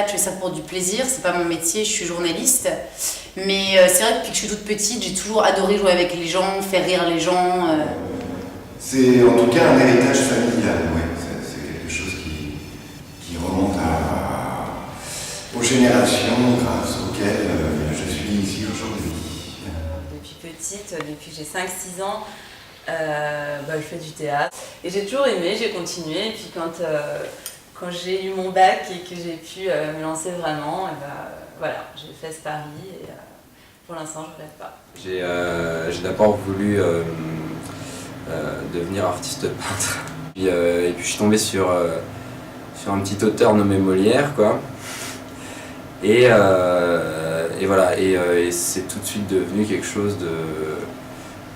théâtre, je fais ça pour du plaisir, c'est pas mon métier, je suis journaliste. Mais c'est vrai que depuis que je suis toute petite, j'ai toujours adoré jouer avec les gens, faire rire les gens. C'est en tout cas un héritage familial, ouais. C'est quelque chose qui remonte aux générations grâce auxquelles je suis ici aujourd'hui. Depuis petite, depuis que j'ai 5-6 ans, je fais du théâtre. Et j'ai toujours aimé, j'ai continué. Et puis quand j'ai eu mon bac et que j'ai pu me lancer vraiment, j'ai fait ce pari et pour l'instant je ne regrette pas. J'ai d'abord voulu devenir artiste peintre. Et puis je suis tombé sur un petit auteur nommé Molière, quoi. Et voilà, et c'est tout de suite devenu quelque chose de...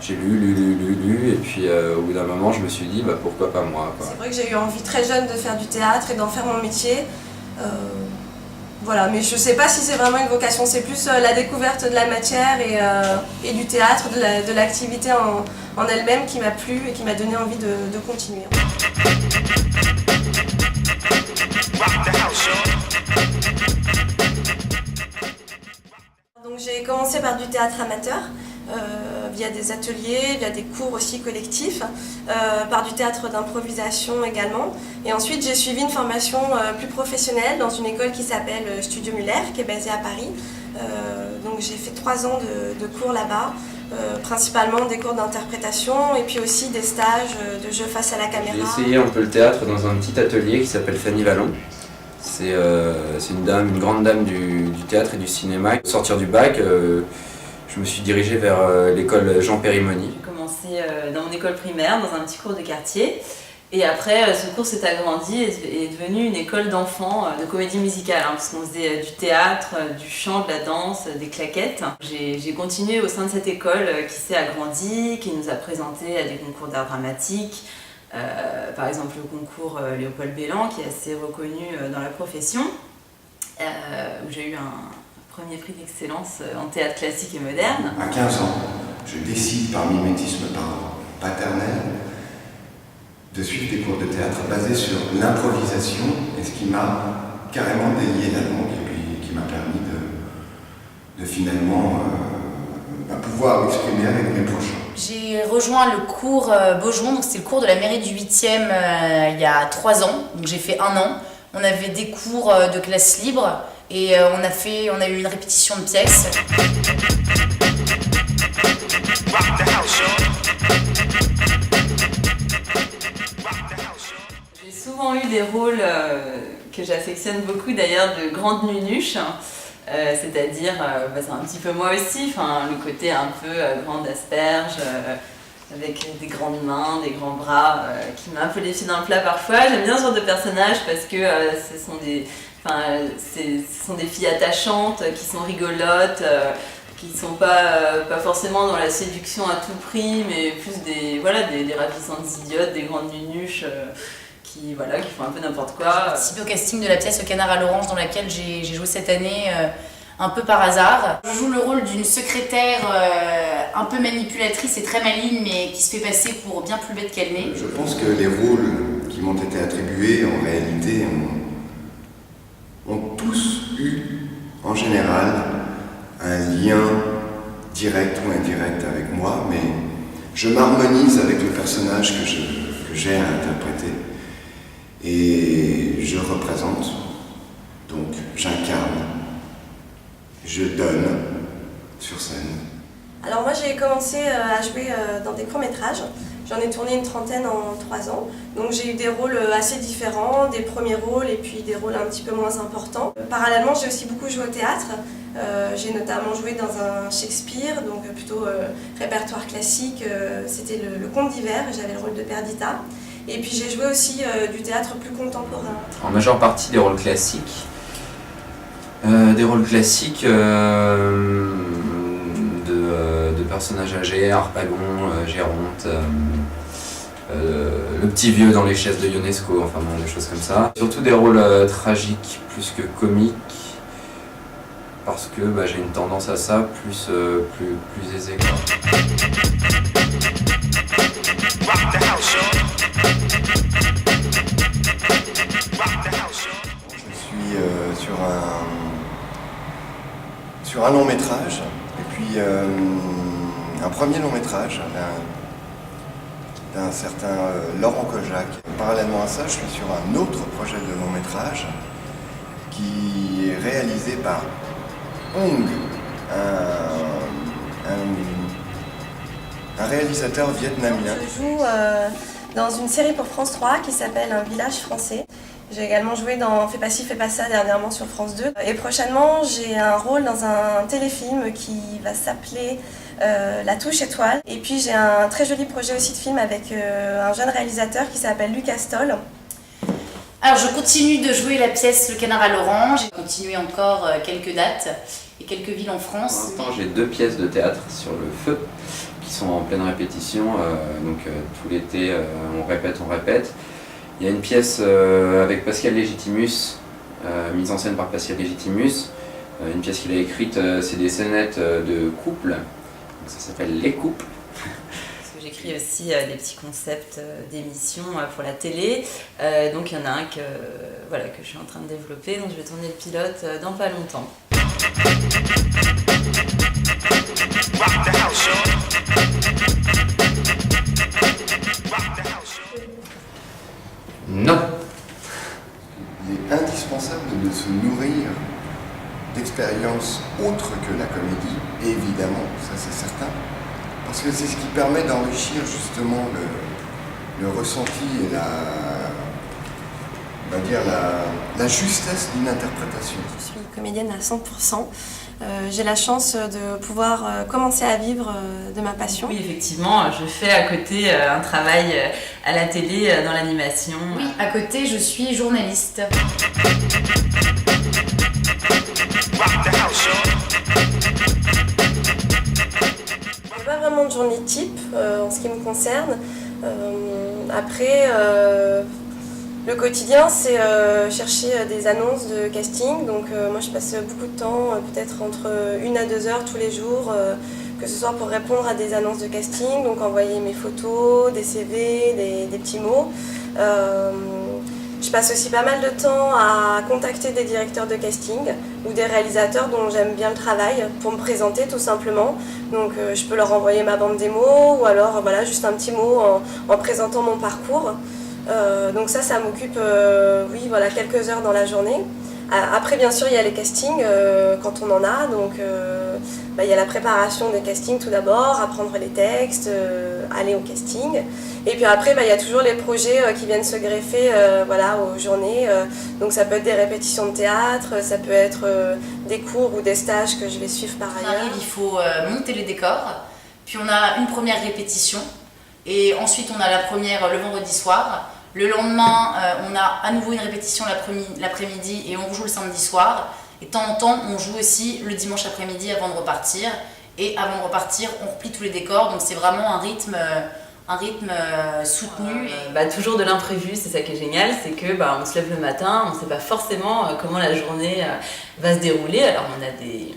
J'ai lu, et puis au bout d'un moment je me suis dit pourquoi pas moi, quoi. C'est vrai que j'ai eu envie très jeune de faire du théâtre et d'en faire mon métier. Mais je sais pas si c'est vraiment une vocation, c'est plus la découverte de la matière et du théâtre, de l'activité en elle-même qui m'a plu et qui m'a donné envie de continuer. Donc j'ai commencé par du théâtre amateur, via des ateliers, via des cours aussi collectifs, par du théâtre d'improvisation également. Et ensuite j'ai suivi une formation plus professionnelle dans une école qui s'appelle Studio Muller, qui est basée à Paris. Donc j'ai fait 3 ans de cours là-bas, principalement des cours d'interprétation et puis aussi des stages de jeu face à la caméra. J'ai essayé un peu le théâtre dans un petit atelier qui s'appelle Fanny Vallon. C'est une grande dame du théâtre et du cinéma. Au sortir du bac, je me suis dirigé vers l'école Jean Périmoni. J'ai commencé dans mon école primaire, dans un petit cours de quartier. Et après, ce cours s'est agrandi et est devenu une école d'enfants de comédie musicale, parce qu'on faisait du théâtre, du chant, de la danse, des claquettes. J'ai continué au sein de cette école qui s'est agrandie, qui nous a présenté à des concours d'art dramatique. Par exemple le concours Léopold Bellan, qui est assez reconnu dans la profession, où j'ai eu un premier prix d'excellence en théâtre classique et moderne. À 15 ans, je décide par mimétisme paternel de suivre des cours de théâtre basés sur l'improvisation, et ce qui m'a carrément délié la langue et puis qui m'a permis de finalement pouvoir m'exprimer avec mes prochains. J'ai rejoint le cours Beaujon, donc c'était le cours de la mairie du 8e il y a 3 ans, donc j'ai fait 1 an. On avait des cours de classe libre et on a eu une répétition de pièces. J'ai souvent eu des rôles que j'affectionne beaucoup d'ailleurs, de grande nunuche. C'est-à-dire, c'est un petit peu moi aussi, le côté un peu grande asperge, avec des grandes mains, des grands bras, qui met un peu les pieds dans le plat parfois. J'aime bien ce genre de personnage parce que ce sont des filles attachantes, qui sont rigolotes, qui ne sont pas forcément dans la séduction à tout prix, mais plus des ravissantes idiotes, des grandes nunuches. Qui font un peu n'importe quoi. J'ai participé au casting de la pièce Le Canard à l'Orange dans laquelle j'ai joué cette année un peu par hasard. Je joue le rôle d'une secrétaire un peu manipulatrice et très maligne mais qui se fait passer pour bien plus bête qu'elle n'est. Je pense que les rôles qui m'ont été attribués en réalité ont tous eu en général un lien direct ou indirect avec moi, mais je m'harmonise avec le personnage que j'ai à interpréter. Et je représente, donc j'incarne, je donne sur scène. Alors moi j'ai commencé à jouer dans des courts-métrages. J'en ai tourné une 30aine en 3 ans. Donc j'ai eu des rôles assez différents, des premiers rôles et puis des rôles un petit peu moins importants. Parallèlement j'ai aussi beaucoup joué au théâtre. J'ai notamment joué dans un Shakespeare, donc plutôt répertoire classique. C'était le Conte d'hiver, j'avais le rôle de Perdita. Et puis j'ai joué aussi du théâtre plus contemporain. En majeure partie des rôles classiques. De personnages âgés, Harpagon, Géronte, le petit vieux dans les chaises de Ionesco, des choses comme ça. Surtout des rôles tragiques plus que comiques, parce que j'ai une tendance à ça plus aisée. Je suis sur un long métrage, et puis un premier long métrage d'un certain Laurent Kojak. Parallèlement à ça, je suis sur un autre projet de long métrage qui est réalisé par Hong, un réalisateur vietnamien. Je joue dans une série pour France 3 qui s'appelle Un village français. J'ai également joué dans Fais pas ci, fais pas ça dernièrement sur France 2. Et prochainement, j'ai un rôle dans un téléfilm qui va s'appeler La Touche Étoile. Et puis j'ai un très joli projet aussi de film avec un jeune réalisateur qui s'appelle Lucas Stoll. Alors je continue de jouer la pièce Le Canard à l'Orange. J'ai continué encore quelques dates et quelques villes en France. Pour l'instant, j'ai 2 pièces de théâtre sur le feu qui sont en pleine répétition. Tout l'été, on répète. Il y a une pièce avec Pascal Légitimus, mise en scène par Pascal Légitimus. Une pièce qu'il a écrite, c'est des scénettes de couple. Donc ça s'appelle Les couples. J'écris aussi des petits concepts d'émissions pour la télé. Donc il y en a un que je suis en train de développer. Donc je vais tourner le pilote dans pas longtemps. Non. Il est indispensable de se nourrir d'expériences autres que la comédie, évidemment, ça c'est certain, parce que c'est ce qui permet d'enrichir justement le ressenti et la justesse d'une interprétation. Je suis comédienne à 100%. J'ai la chance de pouvoir commencer à vivre de ma passion. Oui, effectivement, je fais à côté un travail à la télé dans l'animation. Oui, à côté, je suis journaliste. Il n'y a pas vraiment de journée type en ce qui me concerne. Après, le quotidien, c'est chercher des annonces de casting. Donc moi, je passe beaucoup de temps, peut-être entre 1 à 2 heures tous les jours, que ce soit pour répondre à des annonces de casting, donc envoyer mes photos, des CV, des petits mots. Je passe aussi pas mal de temps à contacter des directeurs de casting ou des réalisateurs dont j'aime bien le travail pour me présenter tout simplement. Donc je peux leur envoyer ma bande démo ou alors juste un petit mot en présentant mon parcours. Donc ça m'occupe quelques heures dans la journée. Après bien sûr il y a les castings quand on en a, donc il y a la préparation des castings tout d'abord, apprendre les textes, aller au casting. Et puis après il y a toujours les projets qui viennent se greffer aux journées. Donc ça peut être des répétitions de théâtre, ça peut être des cours ou des stages que je vais suivre par On ailleurs. arrive, il faut monter les décors, puis on a une première répétition, et ensuite on a la première le vendredi soir. Le lendemain, on a à nouveau une répétition l'après-midi et on rejoue le samedi soir. Et de temps en temps, on joue aussi le dimanche après-midi avant de repartir. Et avant de repartir, on replie tous les décors. Donc c'est vraiment un rythme soutenu. Toujours de l'imprévu, c'est ça qui est génial, c'est que on se lève le matin, on ne sait pas forcément comment la journée va se dérouler. Alors on a des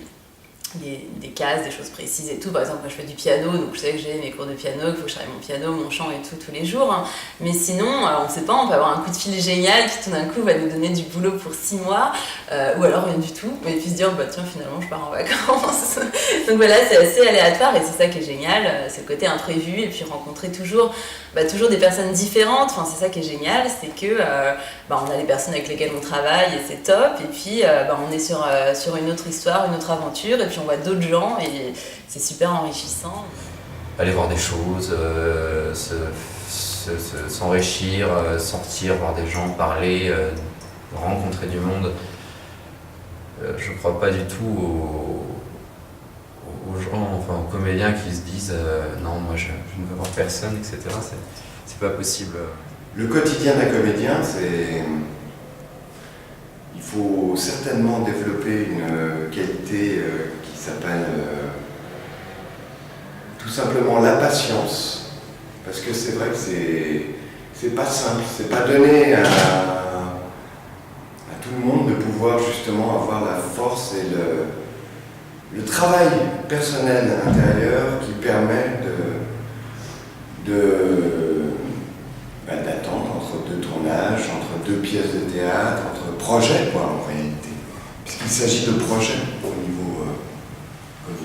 cases, des choses précises et tout. Par exemple, moi je fais du piano, donc je sais que j'ai mes cours de piano, qu'il faut que je travaille mon piano, mon chant et tout tous les jours. Hein. Mais sinon, on ne sait pas, on peut avoir un coup de fil génial qui tout d'un coup va nous donner du boulot pour 6 mois, ou alors rien du tout, et puis se dire, tiens, finalement je pars en vacances. Donc voilà, c'est assez aléatoire et c'est ça qui est génial, c'est le côté imprévu, et puis rencontrer toujours des personnes différentes. Enfin, c'est ça qui est génial, c'est que on a les personnes avec lesquelles on travaille et c'est top, et puis on est sur une autre histoire, une autre aventure, et puis on voit d'autres gens et c'est super enrichissant. Aller voir des choses, s'enrichir, sortir, voir des gens, parler, rencontrer du monde. Je crois pas du tout aux gens, aux comédiens qui se disent non, moi je ne veux voir personne, etc. C'est pas possible. Le quotidien d'un comédien, il faut certainement développer une qualité qui s'appelle tout simplement la patience, parce que c'est vrai que c'est pas simple, c'est pas donné à tout le monde de pouvoir justement avoir la force et le travail personnel intérieur qui permet d'attendre entre 2 tournages, entre 2 pièces de théâtre, entre projets en réalité. Il s'agit de projets au niveau comédie.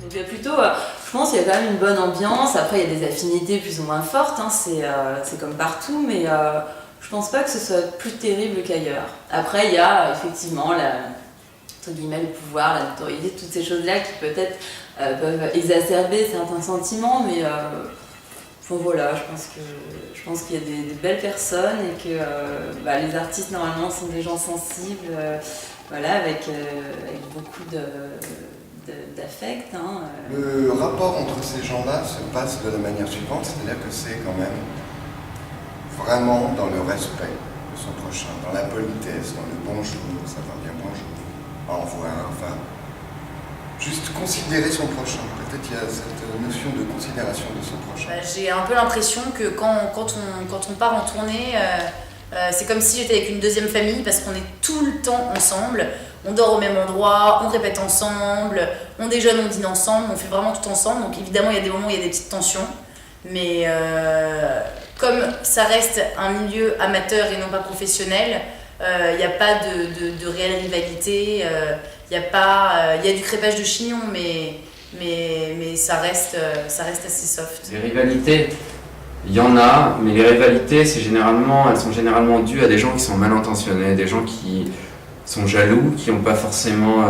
Donc il y a plutôt, je pense qu'il y a quand même une bonne ambiance. Après il y a des affinités plus ou moins fortes, hein. C'est comme partout, mais je pense pas que ce soit plus terrible qu'ailleurs. Après il y a effectivement entre guillemets, le pouvoir, la notoriété, toutes ces choses-là qui peut-être peuvent exacerber certains sentiments, mais enfin, voilà, je pense qu'il y a des belles personnes et que les artistes normalement sont des gens sensibles, voilà, avec beaucoup d'affect. Hein. Le rapport entre ces gens-là se passe de la manière suivante, c'est-à-dire que c'est quand même vraiment dans le respect de son prochain, dans la politesse, dans le bonjour, savoir dire bonjour, au revoir, enfin, juste considérer son prochain. Peut-être qu'il y a cette notion de considération de son prochain. J'ai un peu l'impression que quand on part en tournée, c'est comme si j'étais avec une deuxième famille parce qu'on est tout le temps ensemble. On dort au même endroit, on répète ensemble, on déjeune, on dîne ensemble, on fait vraiment tout ensemble. Donc évidemment, il y a des moments où il y a des petites tensions. Mais comme ça reste un milieu amateur et non pas professionnel, il n'y a pas de réelle rivalité. Il y a du crépage de chignon, mais ça reste assez soft. Les rivalités, il y en a, mais les rivalités, elles sont généralement dues à des gens qui sont mal intentionnés, des gens qui sont jaloux, qui n'ont pas forcément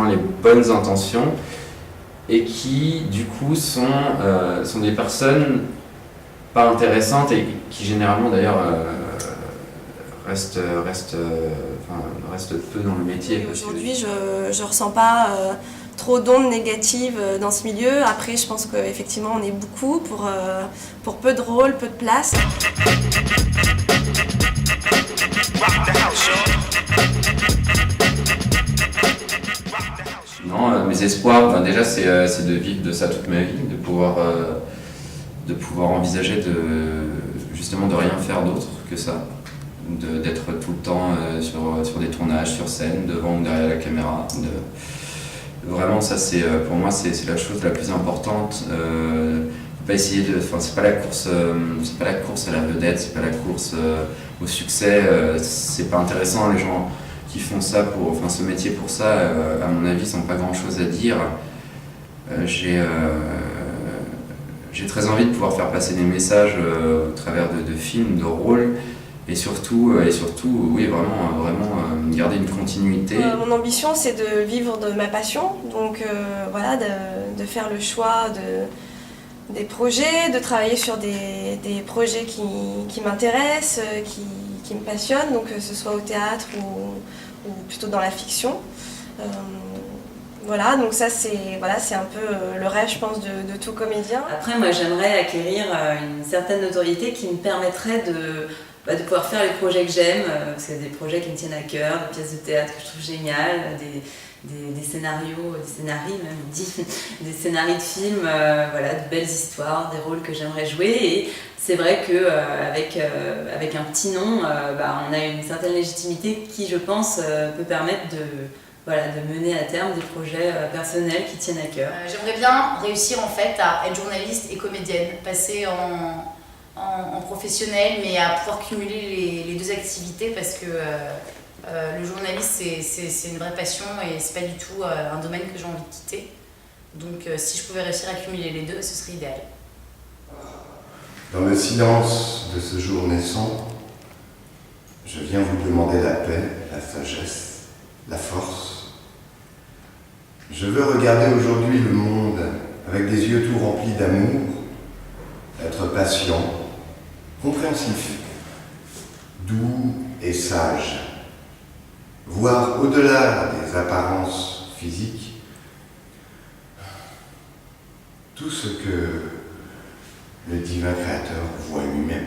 les bonnes intentions et qui, du coup, sont des personnes pas intéressantes et qui, généralement, d'ailleurs, restent peu dans le métier. Aujourd'hui, je ressens pas trop d'ondes négatives dans ce milieu. Après, je pense qu'effectivement, on est beaucoup pour peu de rôles, peu de place. Non, mes espoirs, déjà, c'est de vivre de ça toute ma vie, de pouvoir envisager justement de rien faire d'autre que ça. D'être tout le temps sur des tournages, sur scène, devant ou derrière la caméra. Vraiment, ça, pour moi, c'est la chose la plus importante. Pas essayer c'est pas la course à la vedette, c'est pas la course au succès. C'est pas intéressant. Les gens qui font ça ce métier pour ça, à mon avis, ils n'ont pas grand-chose à dire. J'ai très envie de pouvoir faire passer des messages au travers de films, de rôles. Et surtout, oui, vraiment garder une continuité. Mon ambition, c'est de vivre de ma passion, donc voilà, de faire le choix des projets, de travailler sur des projets qui m'intéressent, qui me passionnent, donc que ce soit au théâtre ou plutôt dans la fiction. Voilà, donc ça c'est un peu le rêve, je pense, de tout comédien. Après, moi, j'aimerais acquérir une certaine notoriété qui me permettrait de pouvoir faire les projets que j'aime, parce qu'il y a des projets qui me tiennent à cœur, des pièces de théâtre que je trouve géniales, des scénarios, des scénarios de films, de belles histoires, des rôles que j'aimerais jouer. Et c'est vrai qu'avec un petit nom, on a une certaine légitimité qui, je pense, peut permettre de mener à terme des projets personnels qui tiennent à cœur. J'aimerais bien réussir en fait à être journaliste et comédienne, passer en professionnel, mais à pouvoir cumuler les deux activités parce que le journaliste c'est une vraie passion et c'est pas du tout un domaine que j'ai envie de quitter. Donc si je pouvais réussir à cumuler les deux, ce serait idéal. Dans le silence de ce jour naissant, je viens vous demander la paix, la sagesse, la force. Je veux regarder aujourd'hui le monde avec des yeux tout remplis d'amour, être patient, compréhensif, doux et sage, voir au-delà des apparences physiques tout ce que le divin créateur voit lui-même.